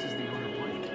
This is the owner Blake.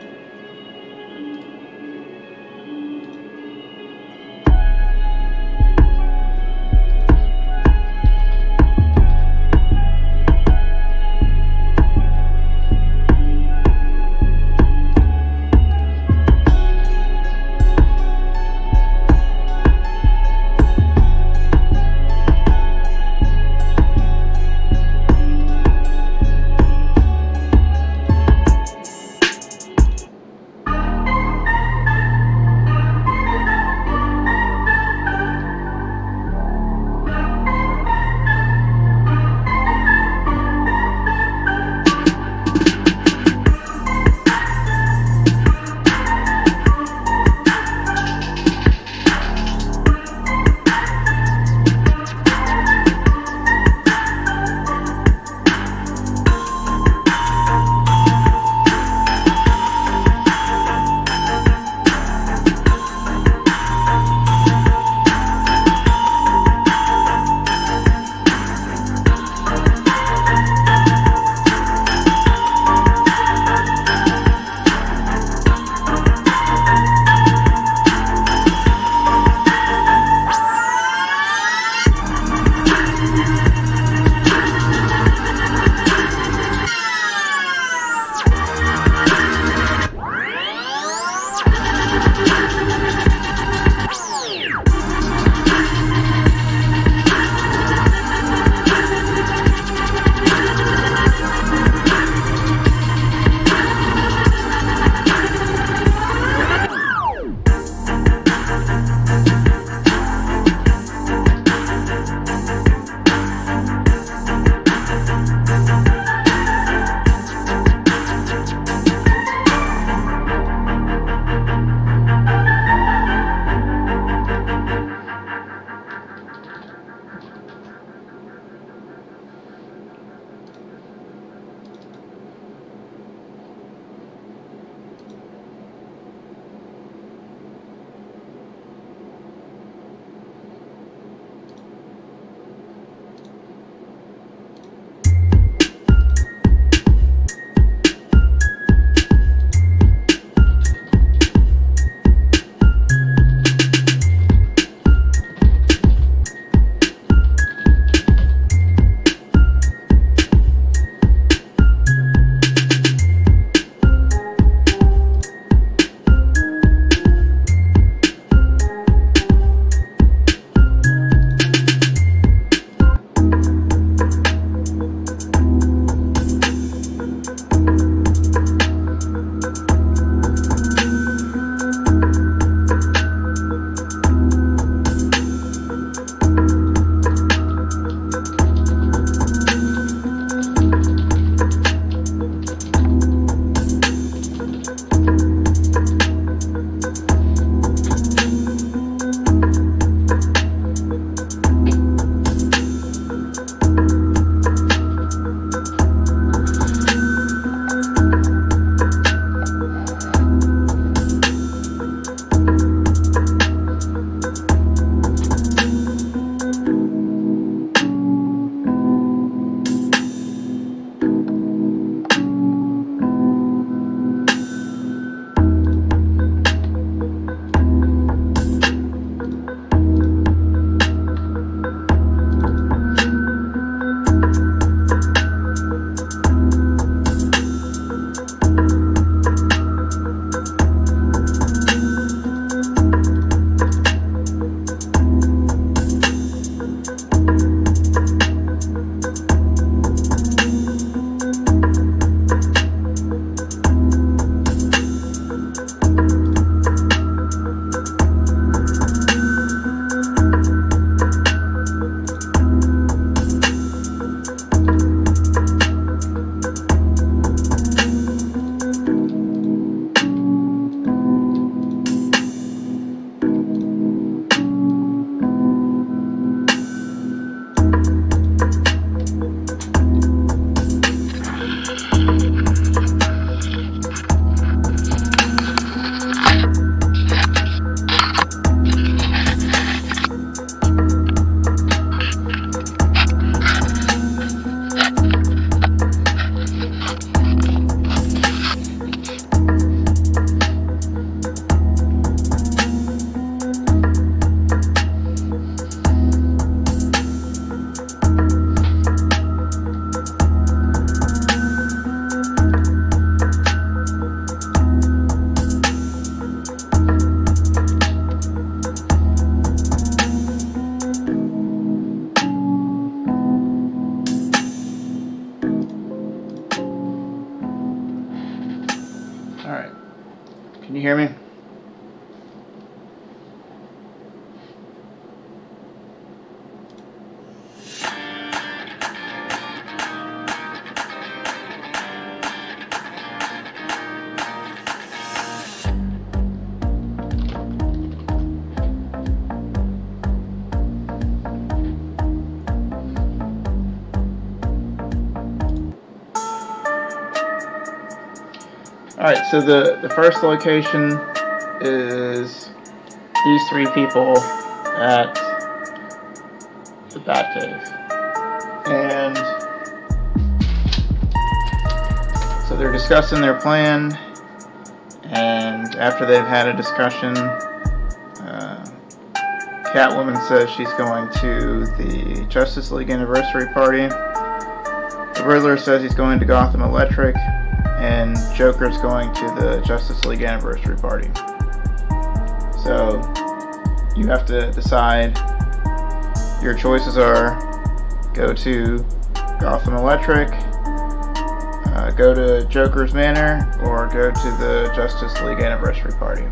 Can you hear me? Alright, so the first location is these three people at the Batcave. And so they're discussing their plan, and after they've had a discussion, Catwoman says she's going to the Justice League anniversary party. The Riddler says he's going to Gotham Electric, and Joker's going to the Justice League anniversary party. So you have to decide. Your choices are go to Gotham Electric, go to Joker's Manor, or go to the Justice League anniversary party.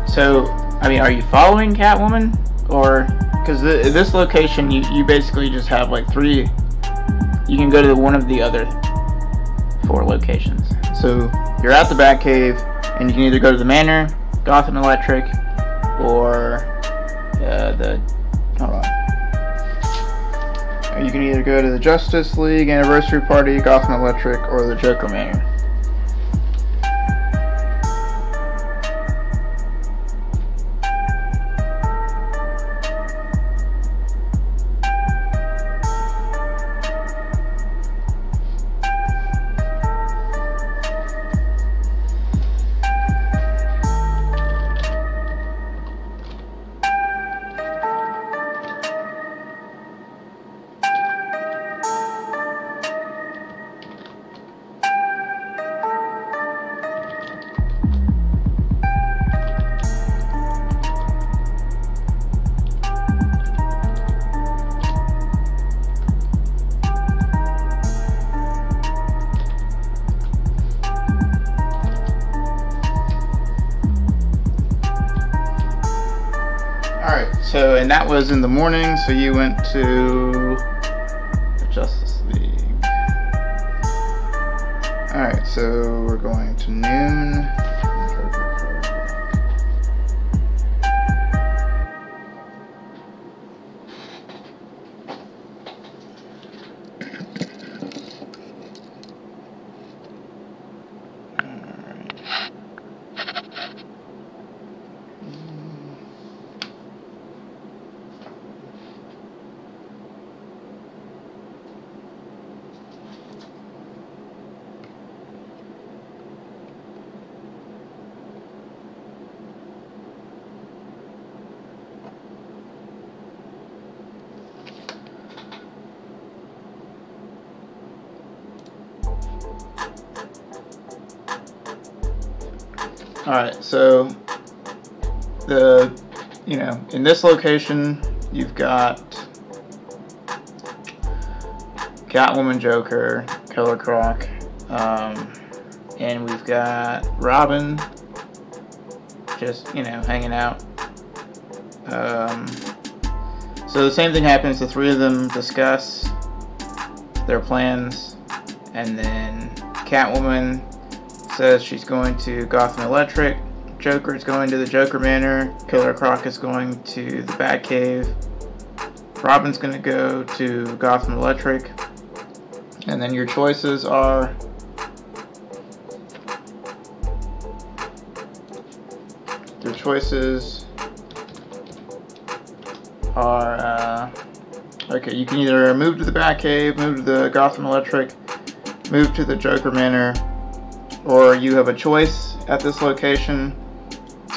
So, I mean, are you following Catwoman? Or, because this location, you basically just have like three, you can go to one of the other 4 locations. So, you're at the Batcave, and you can either go to the Manor, Gotham Electric, or hold on. You can either go to the Justice League anniversary party, Gotham Electric, or the Joker Manor. So, and that was in the morning, so you went to the Justice League. Alright, so we're going to noon. Alright, so in this location you've got Catwoman, Joker, Killer Croc, and we've got Robin just, hanging out. So the same thing happens, the 3 of them discuss their plans, and then Catwoman says she's going to Gotham Electric, Joker is going to the Joker Manor, Killer Croc is going to the Batcave, Robin's going to go to Gotham Electric, and then your choices are okay, you can either move to the Batcave, move to the Gotham Electric, move to the Joker Manor, or you have a choice at this location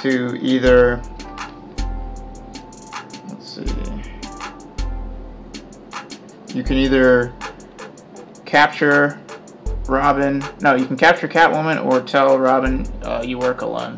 to either, let's see, you can either capture Robin, no, you can capture Catwoman or tell Robin you work alone.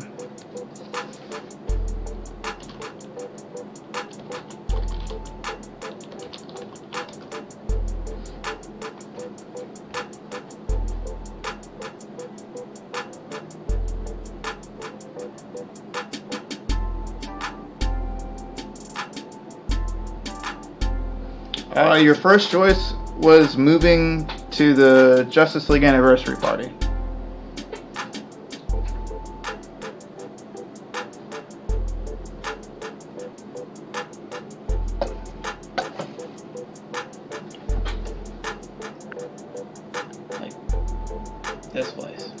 Your first choice was moving to the Justice League Anniversary Party. Like this place.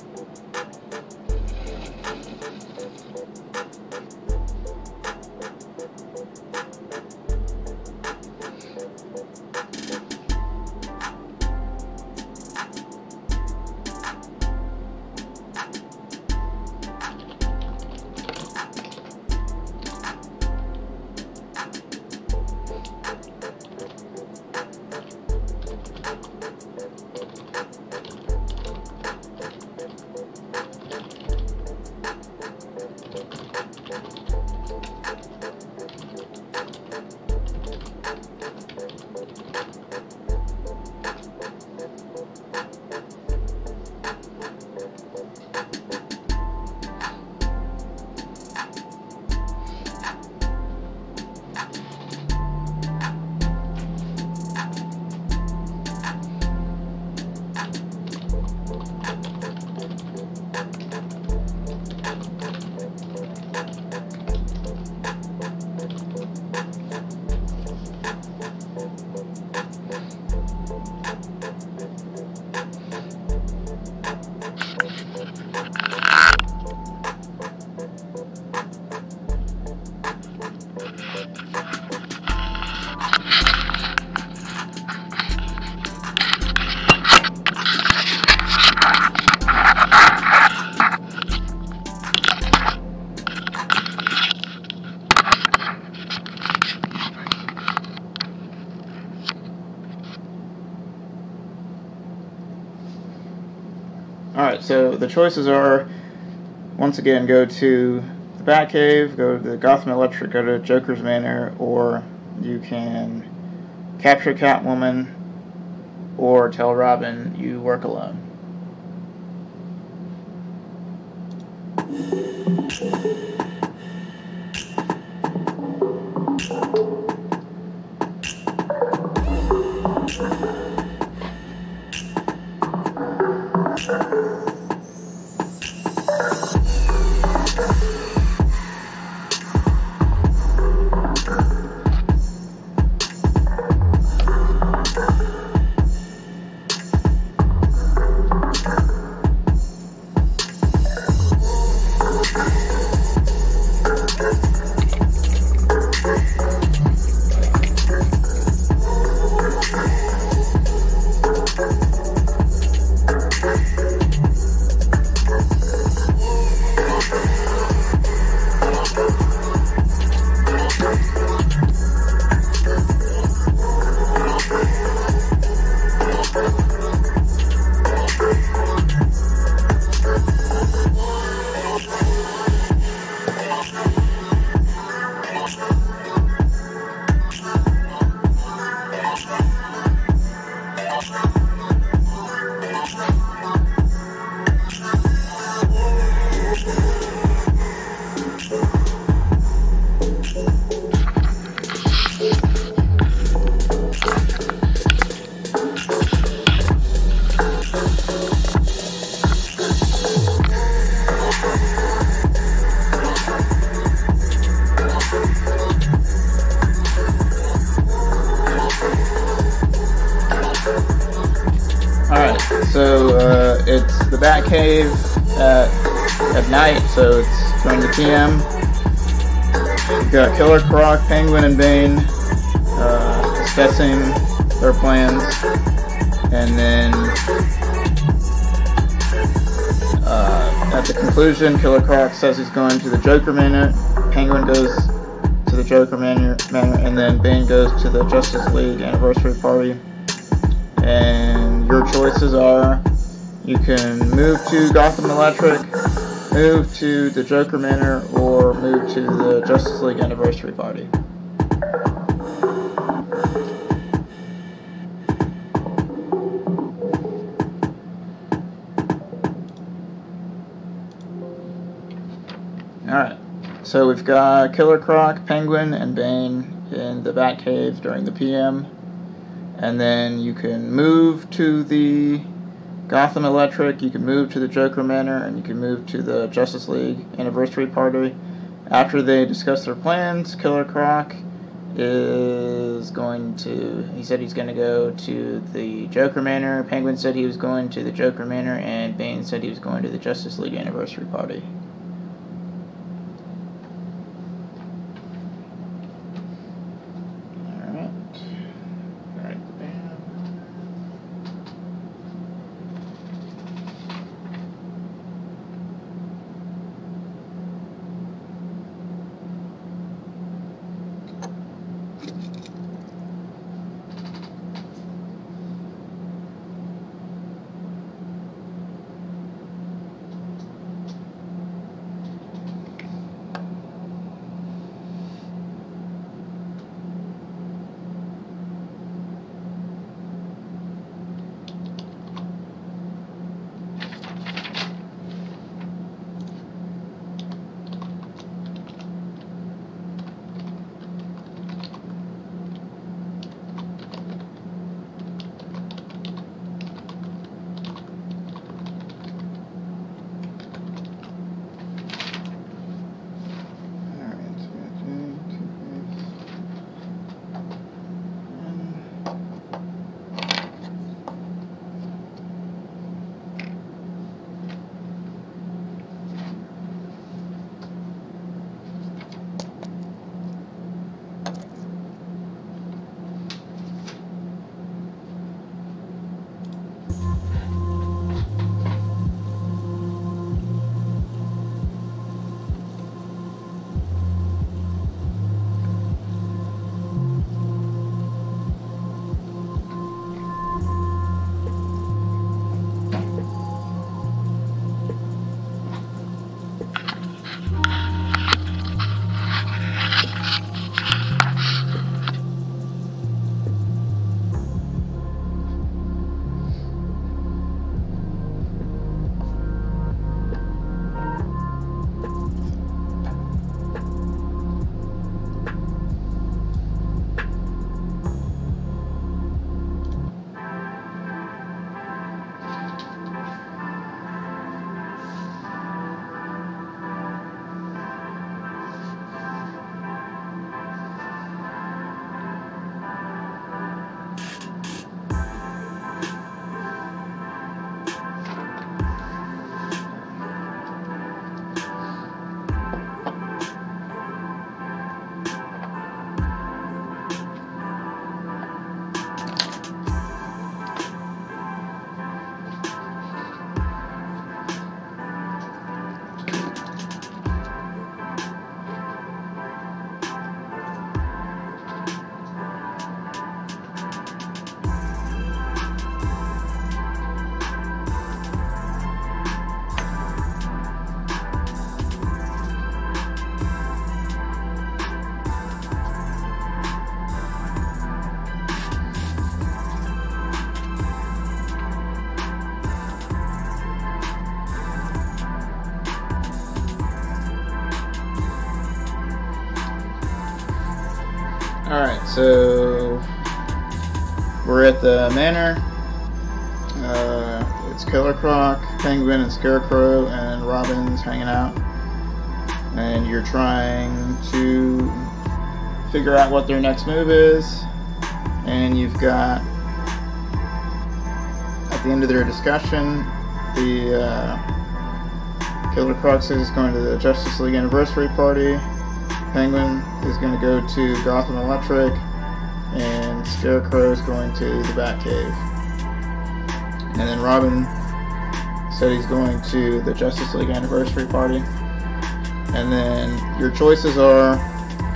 Alright, so the choices are, once again, go to the Batcave, go to the Gotham Electric, go to Joker's Manor, or you can capture Catwoman, or tell Robin you work alone. It's the Batcave at night, so it's going to PM. You've got Killer Croc, Penguin, and Bane discussing their plans, and then At the conclusion, Killer Croc says he's going to the Joker Manor, Penguin goes to the Joker Manor, and then Bane goes to the Justice League anniversary party. And your choices are, you can move to Gotham Electric, move to the Joker Manor, or move to the Justice League anniversary party. Alright, so we've got Killer Croc, Penguin, and Bane in the Batcave during the PM. And then you can move to the Gotham Electric, you can move to the Joker Manor, and you can move to the Justice League anniversary party. After they discuss their plans, Killer Croc is going to, he said he's going to go to the Joker Manor, Penguin said he was going to the Joker Manor, and Bane said he was going to the Justice League anniversary party. Alright, so we're at the manor. It's Killer Croc, Penguin, and Scarecrow, and Robin's hanging out. And you're trying to figure out what their next move is. And you've got, at the end of their discussion, the Killer Croc says he's going to the Justice League anniversary party. Penguin is going to go to Gotham Electric, and Scarecrow is going to the Batcave. And then Robin said he's going to the Justice League anniversary party. And then your choices are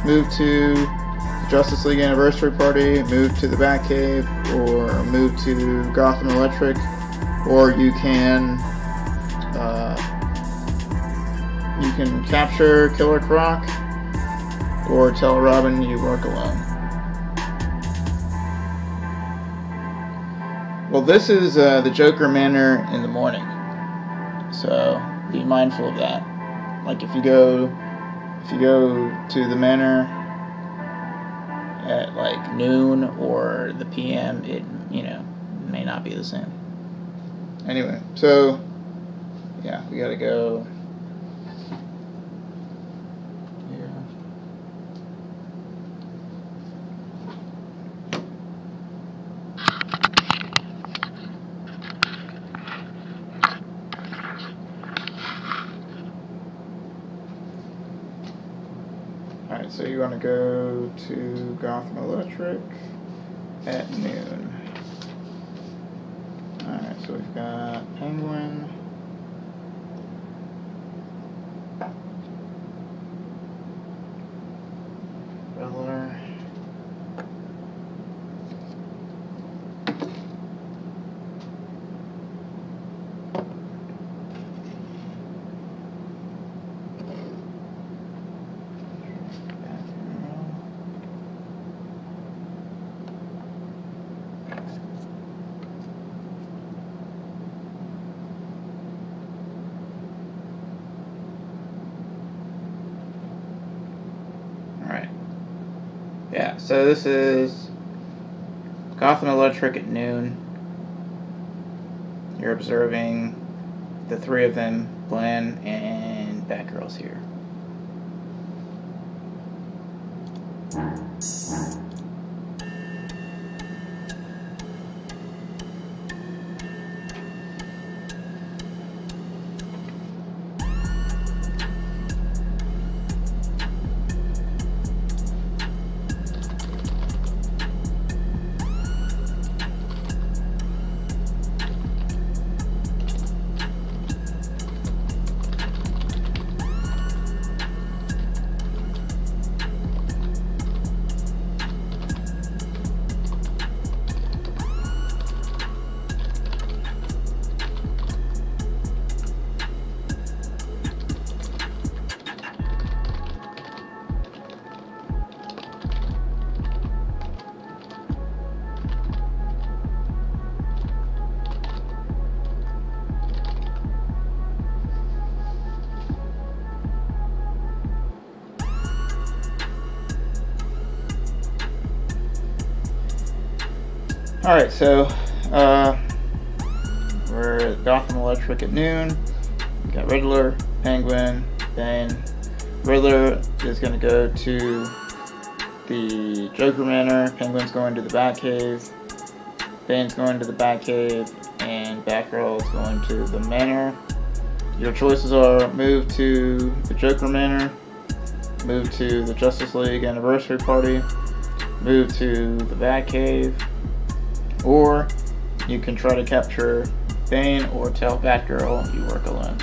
move to the Justice League anniversary party, move to the Batcave, or move to Gotham Electric, or you can capture Killer Croc, or tell Robin you work alone. Well, this is the Joker Manor in the morning, so be mindful of that. Like if you go to the manor at like noon or the PM, it may not be the same. Anyway, so yeah, we gotta go. Alright, so you want to go to Gotham Electric at noon. Alright, so we've got Penguin. Riddler. Yeah, so this is Gotham Electric at noon. You're observing the three of them, Glenn and Batgirl's here. Alright, so we're at Gotham Electric at noon. We got Riddler, Penguin, Bane. Riddler is going to go to the Joker Manor. Penguin's going to the Batcave. Bane's going to the Batcave. And Batgirl is going to the Manor. Your choices are move to the Joker Manor, move to the Justice League anniversary party, move to the Batcave, or you can try to capture Bane or tell Batgirl you work alone.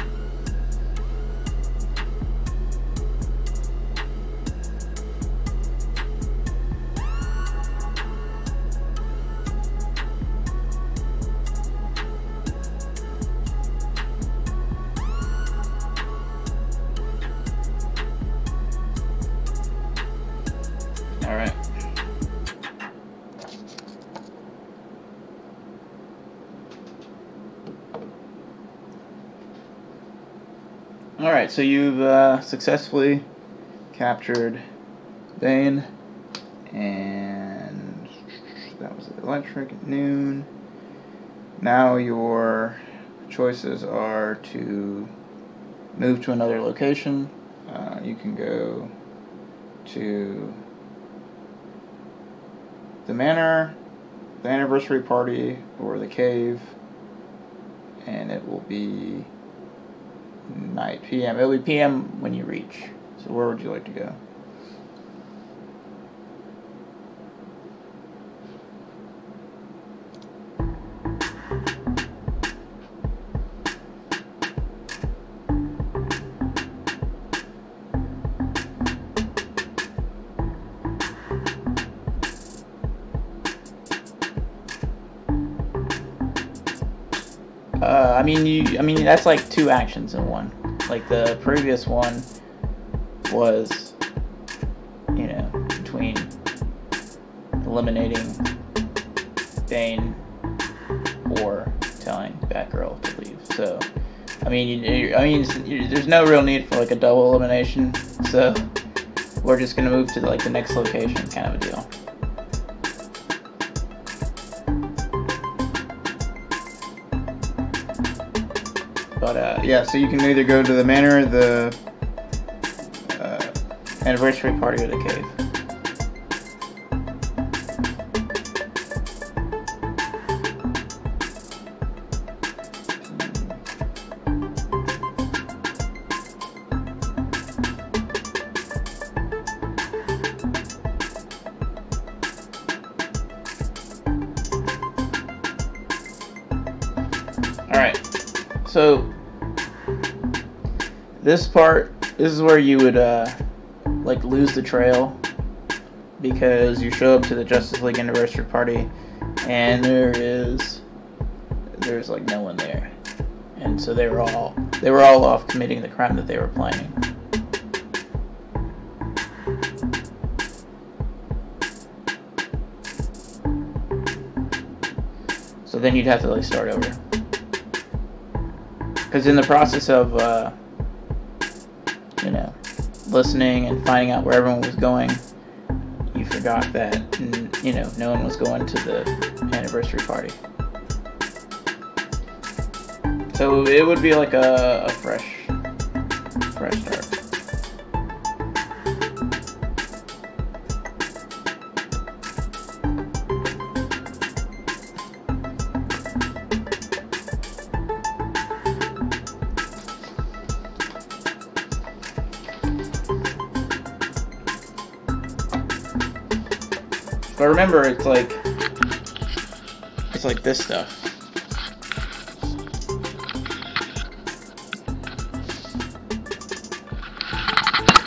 All right. Alright, so you've successfully captured Bane, and that was Electric at noon. Now your choices are to move to another location. You can go to the Manor, the anniversary party, or the cave, and it will be night, PM. It'll be PM when you reach. So where would you like to go? I mean that's like two actions in one. Like the previous one was, you know, between eliminating Bane or telling Batgirl to leave. So, I mean, there's no real need for like a double elimination. So, we're just gonna move to like the next location, kind of a deal. But yeah, so you can either go to the manor, the anniversary party, or the cave. Alright, so this is where you would like lose the trail, because you show up to the Justice League anniversary party and there's like no one there, and so they were all off committing the crime that they were planning. So then you'd have to like start over, because in the process of you know, listening and finding out where everyone was going, you forgot that, you know, no one was going to the anniversary party. So it would be like a fresh start. But remember, it's like this stuff.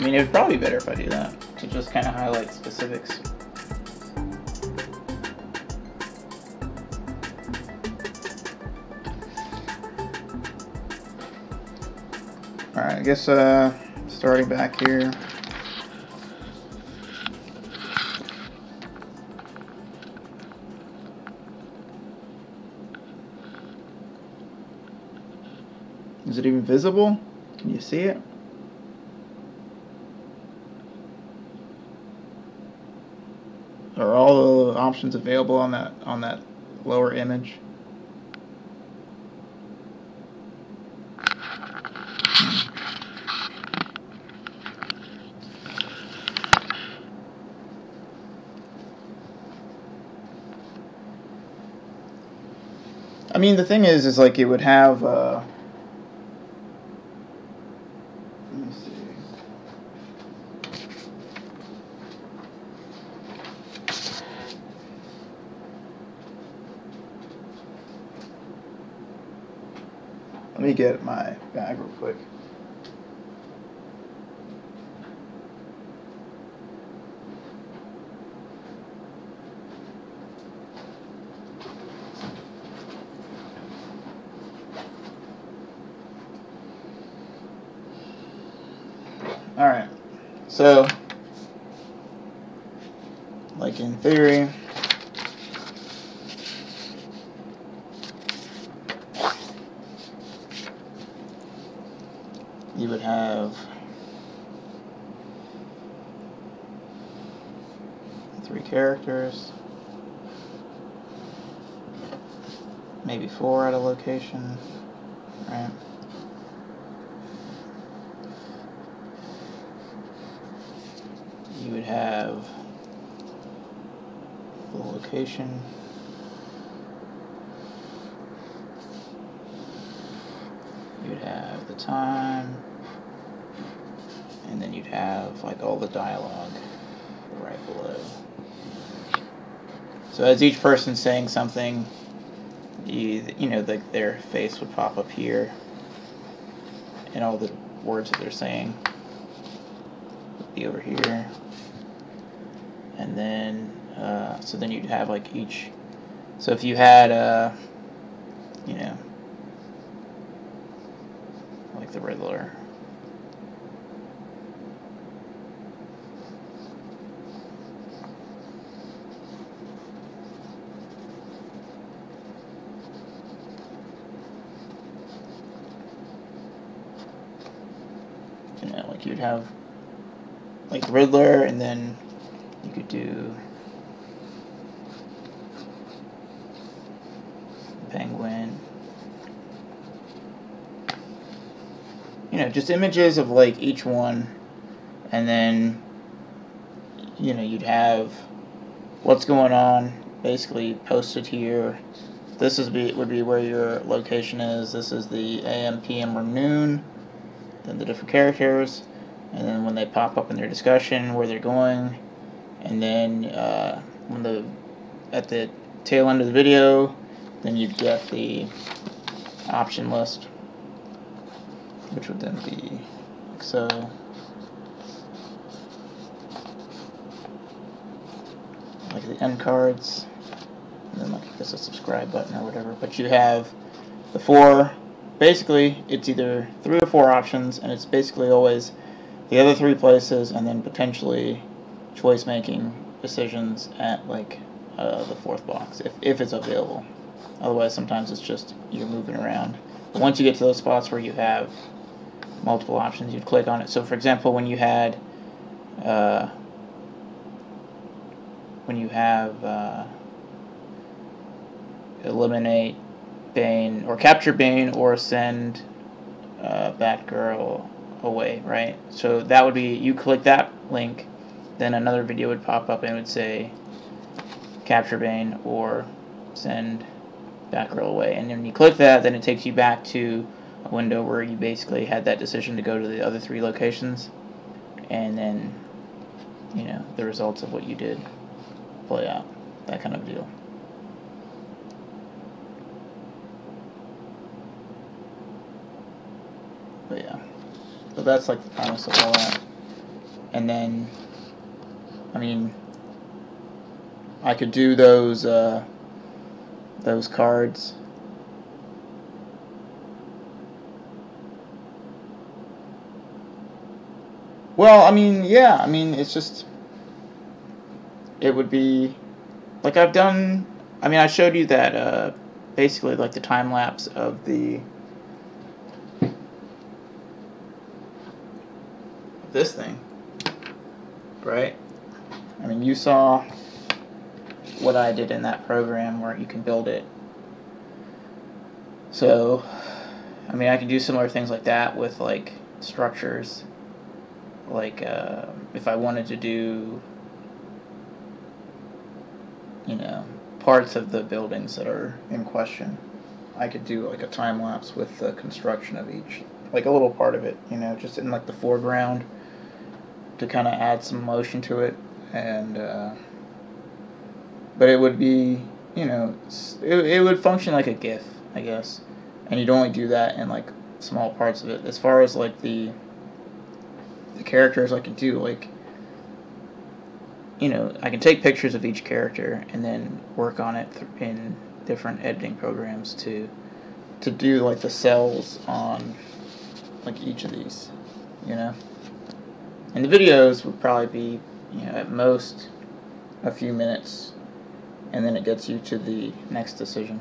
I mean, it would probably be better if I do that, to just kind of highlight specifics. Alright, I guess starting back here. Is it even visible? Can you see it? Are all the options available on that lower image? I mean, the thing is like it would have let me see. Let me get my bag real quick. Alright, so, like in theory, you would have 3 characters, maybe 4 at a location, right? You would have the location, you would have the time, and then you'd have like all the dialogue right below. So as each person's saying something, you know, their face would pop up here, and all the words that they're saying would be over here. And then, so then you'd have like each, so if you had, you know, like the Riddler. You know, like you'd have like the Riddler, and then you could do Penguin. You know, just images of like each one, and then you know you'd have what's going on basically posted here. This would be where your location is. This is the AM, PM, or noon. Then the different characters, and then when they pop up in their discussion, where they're going, and then at the tail end of the video, then you'd get the option list, which would then be like so. Like the end cards, and then like I guess a subscribe button or whatever. But you have the four. Basically, it's either 3 or 4 options, and it's basically always the other 3 places, and then potentially choice-making decisions at like the 4th box, if it's available. Otherwise, sometimes it's just you're moving around. But once you get to those spots where you have multiple options, you'd click on it. So, for example, when you have eliminate Bane, or capture Bane, or send Batgirl away, right? So that would be, you click that link, then another video would pop up and it would say capture Bane or send Batgirl away. And then you click that, then it takes you back to a window where you basically had that decision to go to the other 3 locations, and then, you know, the results of what you did play out. That kind of deal. But yeah, so that's like the premise of all that. And then, I mean, I could do those cards. Well, I mean, yeah, I mean, it's just, it would be, like I've done, I mean, I showed you that, basically, like the time lapse of this thing, right? I mean, you saw what I did in that program where you can build it. So, I mean, I can do similar things like that with, like, structures. Like, if I wanted to do, you know, parts of the buildings that are in question, I could do, like, a time lapse with the construction of each, like, a little part of it, you know, just in, like, the foreground to kind of add some motion to it. And, but it would be, you know, it would function like a GIF, I guess. And you'd only do that in, like, small parts of it. As far as, like, the characters, I can do, like, you know, I can take pictures of each character and then work on it in different editing programs to do, like, the cells on, like, each of these, you know. And the videos would probably be, you know, at most a few minutes, and then it gets you to the next decision.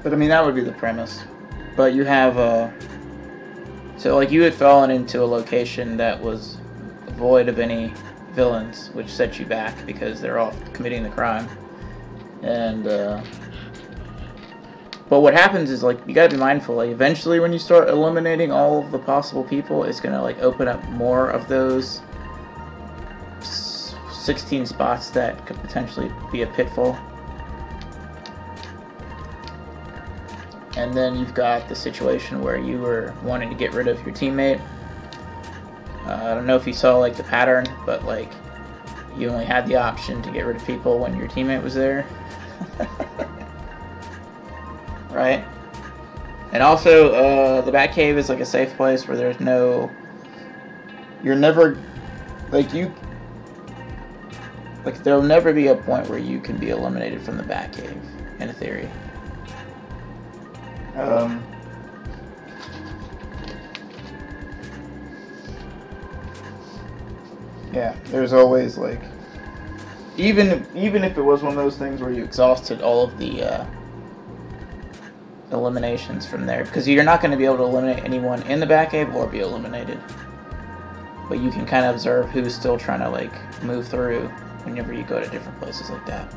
But I mean, that would be the premise. But you have so like you had fallen into a location that was void of any villains, which set you back because they're all committing the crime. And but what happens is, like, you gotta be mindful, like, eventually when you start eliminating all of the possible people, it's gonna, like, open up more of those 16 spots that could potentially be a pitfall. And then you've got the situation where you were wanting to get rid of your teammate. I don't know if you saw, like, the pattern, but, like, you only had the option to get rid of people when your teammate was there. Right? And also, the Batcave is like a safe place where there's no... You're never... Like, there'll never be a point where you can be eliminated from the Batcave, in theory. Yeah, there's always, like... Even if it was one of those things where you exhausted all of the, eliminations from there, because you're not going to be able to eliminate anyone in the Batcave or be eliminated, but you can kind of observe who's still trying to, like, move through whenever you go to different places like that.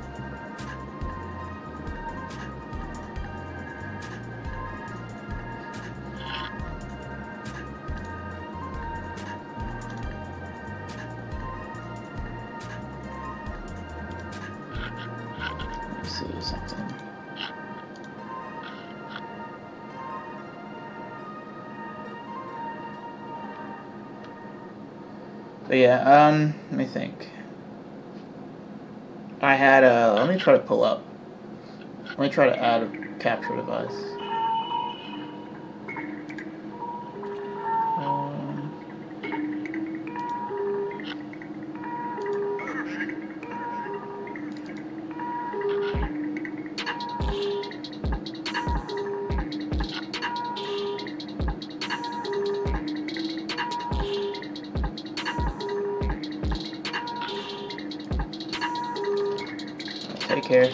Let me see something. But yeah, let me think. I had let me try to pull up. Let me try to add a capture device. Take care.